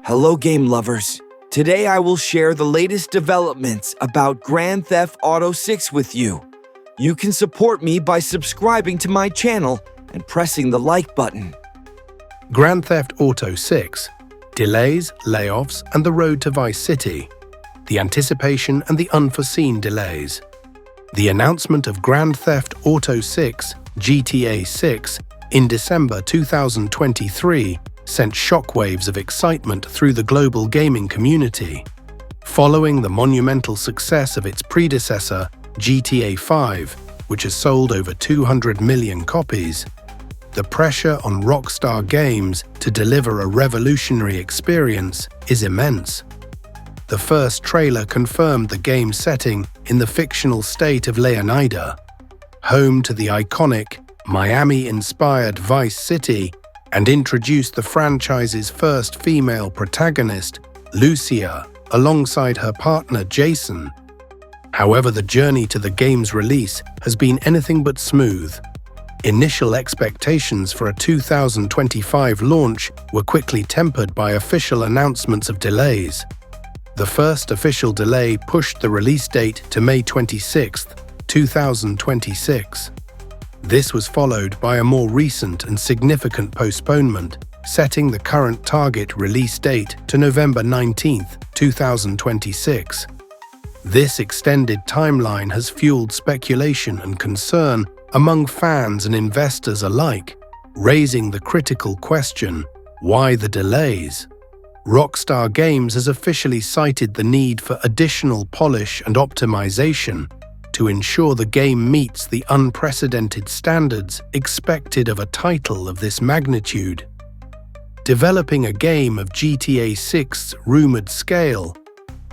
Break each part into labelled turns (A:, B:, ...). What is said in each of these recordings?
A: Hello, game lovers. Today I will share the latest developments about Grand Theft Auto 6 with you. You can support me by subscribing to my channel and pressing the like button.
B: Grand Theft Auto 6, delays, layoffs, and the road to Vice City. The anticipation and the unforeseen delays. The announcement of Grand Theft Auto 6, GTA 6, in December 2023 sent shockwaves of excitement through the global gaming community. Following the monumental success of its predecessor, GTA 5, which has sold over 200 million copies, the pressure on Rockstar Games to deliver a revolutionary experience is immense. The first trailer confirmed the game's setting in the fictional state of Layoināďa, home to the iconic, Miami-inspired Vice City, and introduced the franchise's first female protagonist, Lucia, alongside her partner Jason. However, the journey to the game's release has been anything but smooth. Initial expectations for a 2025 launch were quickly tempered by official announcements of delays. The first official delay pushed the release date to May 26, 2026. This was followed by a more recent and significant postponement, setting the current target release date to November 19, 2026. This extended timeline has fueled speculation and concern among fans and investors alike, raising the critical question, why the delays? Rockstar Games has officially cited the need for additional polish and optimization to ensure the game meets the unprecedented standards expected of a title of this magnitude. Developing a game of GTA 6's rumored scale,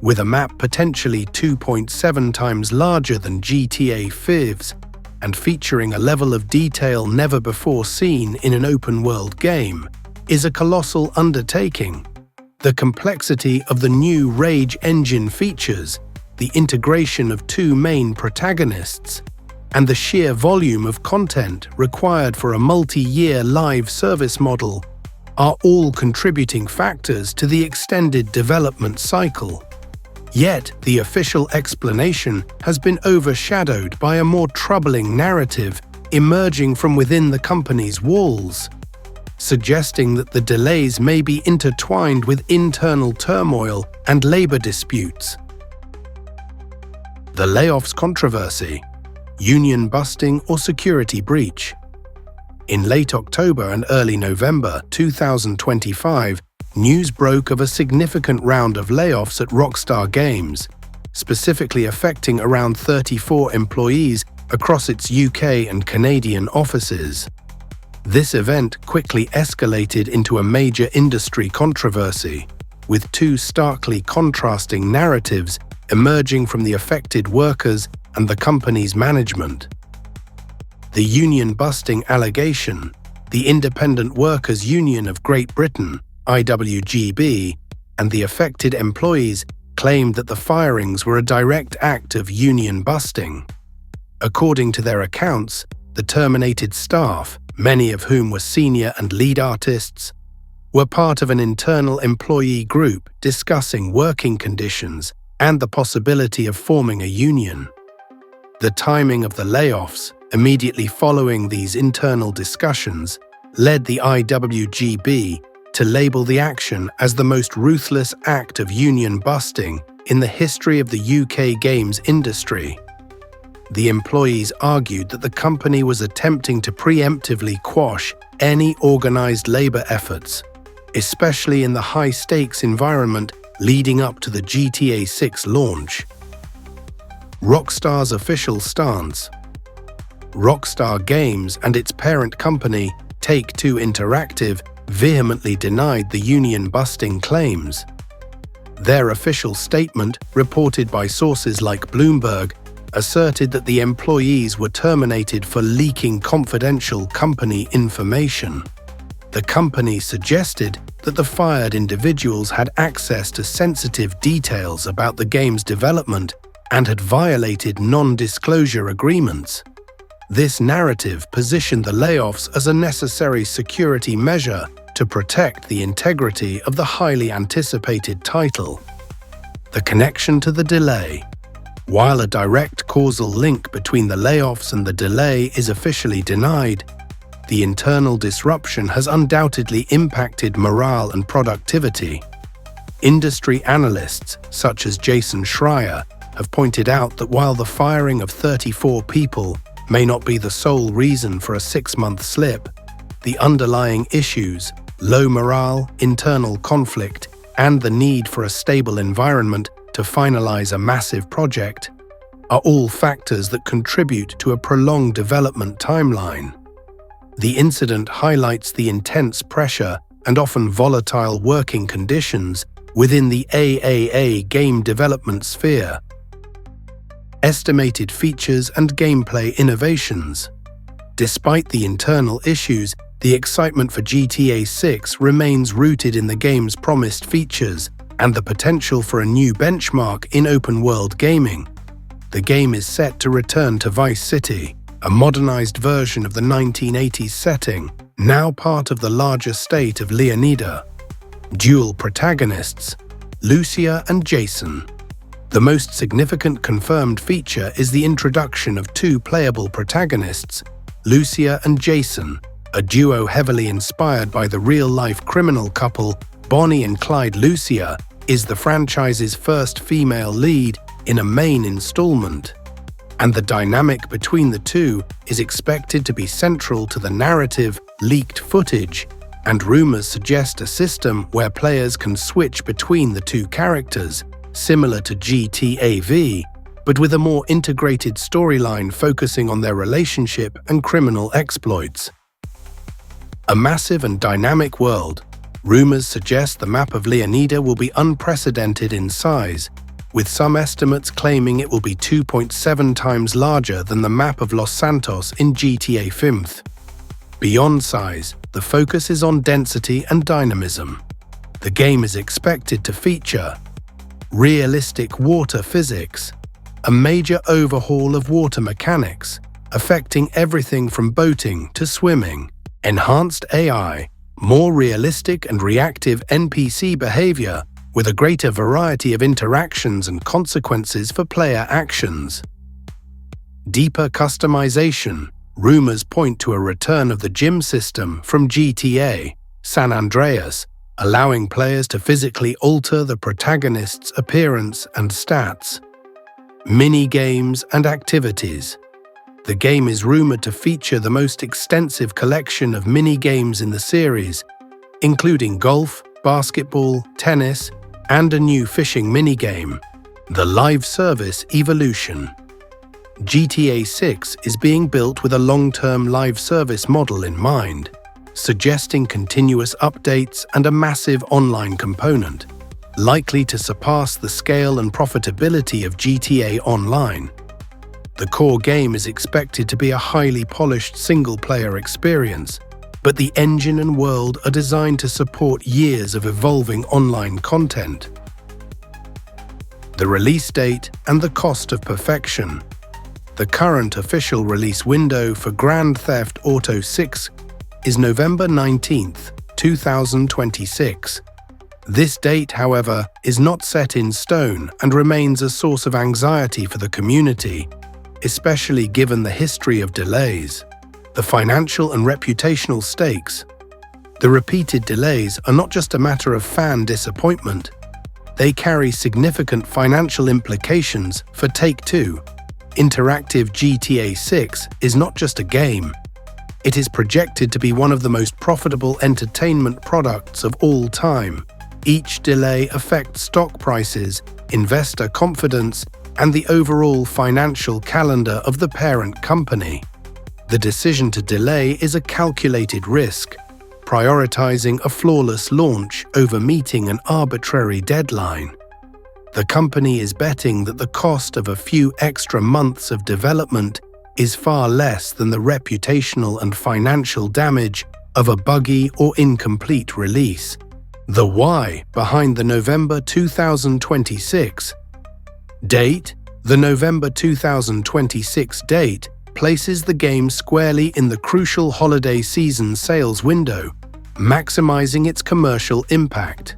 B: with a map potentially 2.7 times larger than GTA 5's, and featuring a level of detail never before seen in an open-world game, is a colossal undertaking. The complexity of the new Rage engine features, the integration of two main protagonists, and the sheer volume of content required for a multi-year live service model are all contributing factors to the extended development cycle. Yet, the official explanation has been overshadowed by a more troubling narrative emerging from within the company's walls, suggesting that the delays may be intertwined with internal turmoil and labor disputes. The layoffs controversy, union busting or security breach. In late October and early November 2025, news broke of a significant round of layoffs at Rockstar Games, specifically affecting around 34 employees across its UK and Canadian offices. This event quickly escalated into a major industry controversy, with two starkly contrasting narratives emerging from the affected workers and the company's management. The union-busting allegation, the Independent Workers' Union of Great Britain, IWGB, and the affected employees claimed that the firings were a direct act of union busting. According to their accounts, the terminated staff, many of whom were senior and lead artists, were part of an internal employee group discussing working conditions and the possibility of forming a union. The timing of the layoffs, immediately following these internal discussions, led the IWGB to label the action as the most ruthless act of union busting in the history of the UK games industry. The employees argued that the company was attempting to preemptively quash any organized labor efforts, especially in the high-stakes environment leading up to the GTA 6 launch. Rockstar's official stance. Rockstar Games and its parent company, Take-Two Interactive, vehemently denied the union-busting claims. Their official statement, reported by sources like Bloomberg, asserted that the employees were terminated for leaking confidential company information. The company suggested that the fired individuals had access to sensitive details about the game's development and had violated non-disclosure agreements. This narrative positioned the layoffs as a necessary security measure to to protect the integrity of the highly anticipated title. The connection to the delay. While a direct causal link between the layoffs and the delay is officially denied, the internal disruption has undoubtedly impacted morale and productivity. Industry analysts, such as Jason Schreier, have pointed out that while the firing of 34 people may not be the sole reason for a 6-month slip, the underlying issues, low morale, internal conflict, and the need for a stable environment to finalize a massive project, are all factors that contribute to a prolonged development timeline. The incident highlights the intense pressure and often volatile working conditions within the AAA game development sphere. Estimated features and gameplay innovations. Despite the internal issues, the excitement for GTA 6 remains rooted in the game's promised features and the potential for a new benchmark in open-world gaming. The game is set to return to Vice City, a modernized version of the 1980s setting, now part of the larger state of Layoομμs. Dual protagonists, Lucia and Jason. The most significant confirmed feature is the introduction of 2 playable protagonists, Lucia and Jason, a duo heavily inspired by the real-life criminal couple Bonnie and Clyde. Lucia is the franchise's first female lead in a main installment, and the dynamic between the two is expected to be central to the narrative. Leaked footage and rumors suggest a system where players can switch between the 2 characters, similar to GTA V, but with a more integrated storyline focusing on their relationship and criminal exploits. A massive and dynamic world. Rumors suggest the map of Layoομμs will be unprecedented in size, with some estimates claiming it will be 2.7 times larger than the map of Los Santos in GTA 5. Beyond size, the focus is on density and dynamism. The game is expected to feature realistic water physics, a major overhaul of water mechanics, affecting everything from boating to swimming, enhanced AI, more realistic and reactive NPC behavior, with a greater variety of interactions and consequences for player actions. Deeper customization. Rumors point to a return of the gym system from GTA San Andreas, allowing players to physically alter the protagonist's appearance and stats. Mini-games and activities. The game is rumored to feature the most extensive collection of mini-games in the series, including golf, basketball, tennis, and a new fishing minigame, the live service evolution. GTA 6 is being built with a long-term live service model in mind, suggesting continuous updates and a massive online component, likely to surpass the scale and profitability of GTA Online. The core game is expected to be a highly polished single-player experience, but the engine and world are designed to support years of evolving online content. The release date and the cost of perfection. The current official release window for Grand Theft Auto 6 is November 19, 2026. This date, however, is not set in stone and remains a source of anxiety for the community, especially given the history of delays, the financial and reputational stakes. The repeated delays are not just a matter of fan disappointment. They carry significant financial implications for Take-Two. Interactive GTA 6 is not just a game. It is projected to be one of the most profitable entertainment products of all time. Each delay affects stock prices, investor confidence, and the overall financial calendar of the parent company. The decision to delay is a calculated risk, prioritizing a flawless launch over meeting an arbitrary deadline. The company is betting that the cost of a few extra months of development is far less than the reputational and financial damage of a buggy or incomplete release. The why behind the November 2026 date. The November 2026 date places the game squarely in the crucial holiday season sales window, maximizing its commercial impact.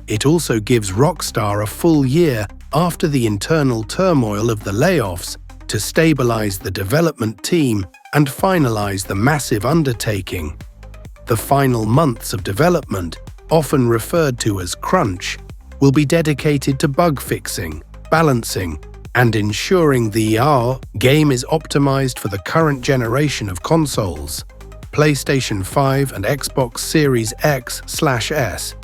B: It also gives Rockstar a full year after the internal turmoil of the layoffs to stabilize the development team and finalize the massive undertaking. The final months of development, often referred to as crunch, will be dedicated to bug fixing, balancing, and ensuring the game is optimized for the current generation of consoles, PlayStation 5 and Xbox Series X/S.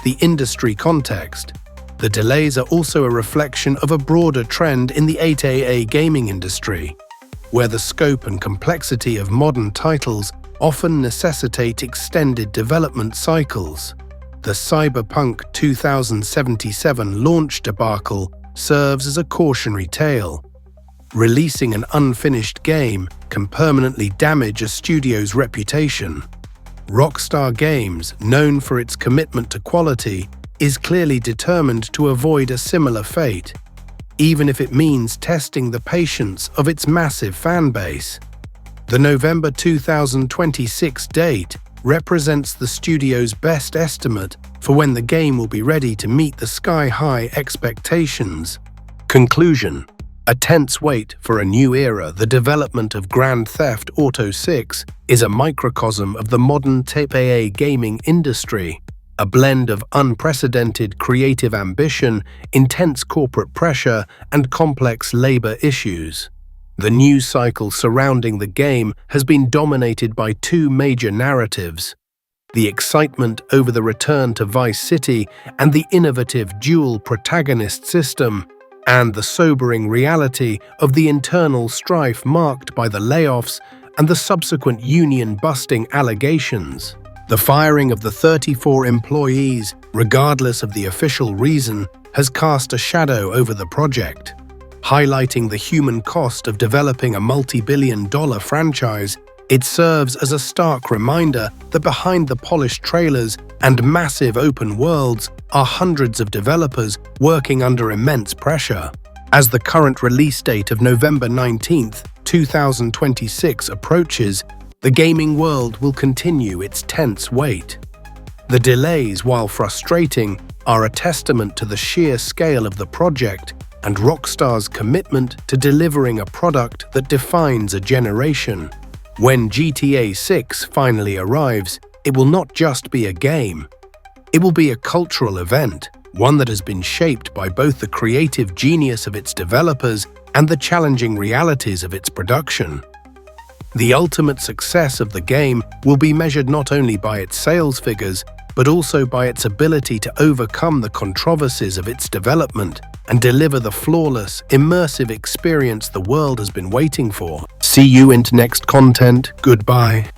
B: The industry context. The delays are also a reflection of a broader trend in the andthe gaming industry, where the scope and complexity of modern titles often necessitate extended development cycles. The Cyberpunk 2077 launch debacle serves as a cautionary tale. Releasing an unfinished game can permanently damage a studio's reputation. Rockstar Games, known for its commitment to quality, is clearly determined to avoid a similar fate, even if it means testing the patience of its massive fanbase. The November 2026 date represents the studio's best estimate for when the game will be ready to meet the sky-high expectations. Conclusion. A tense wait for a new era. The development of Grand Theft Auto 6 is a microcosm of the modern andthe gaming industry, a blend of unprecedented creative ambition, intense corporate pressure, and complex labor issues. The news cycle surrounding the game has been dominated by two major narratives: the excitement over the return to Vice City and the innovative dual protagonist system, and the sobering reality of the internal strife marked by the layoffs and the subsequent union-busting allegations. The firing of the 34 employees, regardless of the official reason, has cast a shadow over the project, highlighting the human cost of developing a multi-billion-dollar franchise. It serves as a stark reminder that behind the polished trailers and massive open worlds are hundreds of developers working under immense pressure. As the current release date of November 19, 2026 approaches, the gaming world will continue its tense wait. The delays, while frustrating, are a testament to the sheer scale of the project and Rockstar's commitment to delivering a product that defines a generation. When GTA 6 finally arrives, it will not just be a game. It will be a cultural event, one that has been shaped by both the creative genius of its developers and the challenging realities of its production. The ultimate success of the game will be measured not only by its sales figures, but also by its ability to overcome the controversies of its development and deliver the flawless, immersive experience the world has been waiting for. See you in next content. Goodbye.